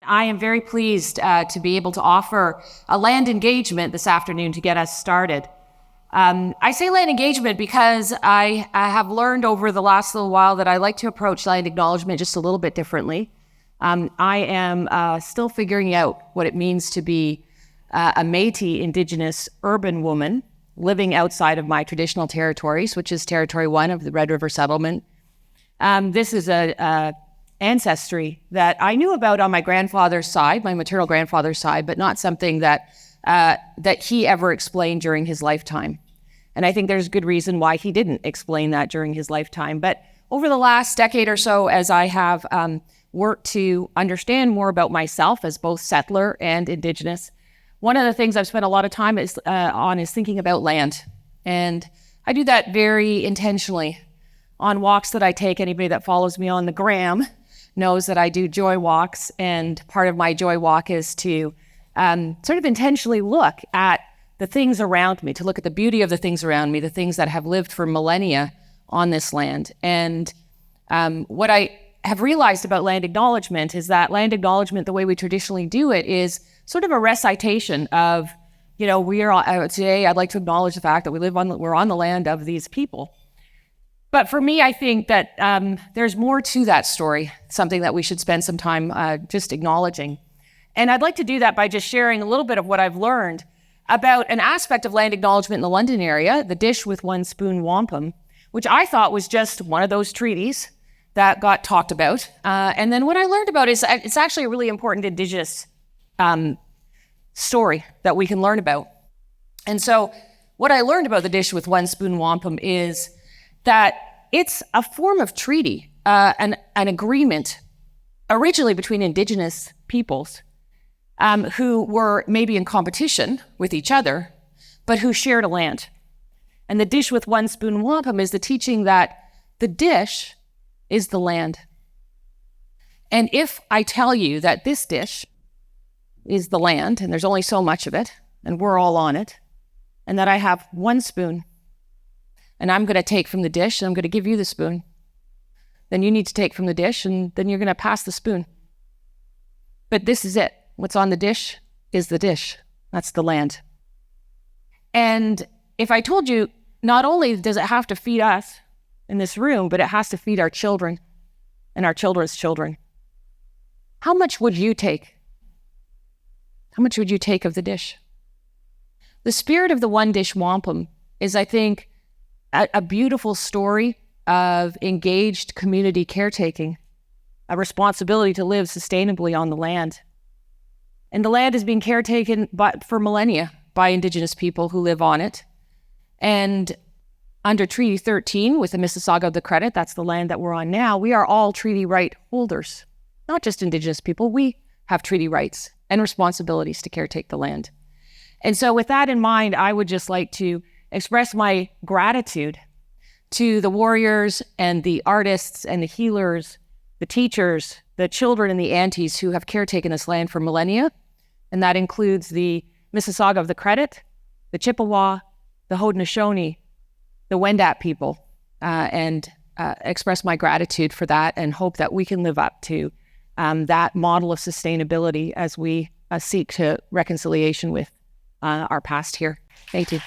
I am very pleased to be able to offer a land engagement this afternoon to get us started. I say land engagement because I have learned over the last little while that I like to approach land acknowledgement just a little bit differently. I am still figuring out what it means to be a Métis Indigenous urban woman living outside of my traditional territories, which is Territory 1 of the Red River Settlement. This is a ancestry that I knew about on my grandfather's side, my maternal grandfather's side, but not something that he ever explained during his lifetime. And I think there's good reason why he didn't explain that during his lifetime. But over the last decade or so, as I have worked to understand more about myself as both settler and Indigenous, one of the things I've spent a lot of time is thinking about land. And I do that very intentionally on walks that I take. Anybody that follows me on the gram knows that I do joy walks, and part of my joy walk is to sort of intentionally look at the things around me, to look at the beauty of the things around me, the things that have lived for millennia on this land. And what I have realized about land acknowledgement is that land acknowledgement, the way we traditionally do it, is sort of a recitation of, today I'd like to acknowledge the fact that we're on the land of these people. But for me, I think that there's more to that story, something that we should spend some time just acknowledging. And I'd like to do that by just sharing a little bit of what I've learned about an aspect of land acknowledgement in the London area, the dish with one spoon wampum, which I thought was just one of those treaties that got talked about. And then what I learned about is it's actually a really important Indigenous story that we can learn about. And so what I learned about the dish with one spoon wampum is that it's a form of treaty, an agreement originally between Indigenous peoples who were maybe in competition with each other, but who shared a land. And the dish with one spoon wampum is the teaching that the dish is the land. And if I tell you that this dish is the land, and there's only so much of it, and we're all on it, and that I have one spoon, and I'm going to take from the dish, and I'm going to give you the spoon. Then you need to take from the dish, and then you're going to pass the spoon. But this is it. What's on the dish is the dish. That's the land. And if I told you, not only does it have to feed us in this room, but it has to feed our children and our children's children, how much would you take? How much would you take of the dish? The spirit of the one dish wampum is, I think, a beautiful story of engaged community caretaking, a responsibility to live sustainably on the land. And the land is being caretaken for millennia by Indigenous people who live on it. And under Treaty 13 with the Mississauga of the Credit, that's the land that we're on now, we are all treaty right holders, not just Indigenous people. We have treaty rights and responsibilities to caretake the land. And so with that in mind, I would just like to express my gratitude to the warriors and the artists and the healers, the teachers, the children and the aunties who have caretaken this land for millennia. And that includes the Mississauga of the Credit, the Chippewa, the Haudenosaunee, the Wendat people, and express my gratitude for that and hope that we can live up to that model of sustainability as we seek to reconciliation with our past here. Thank you.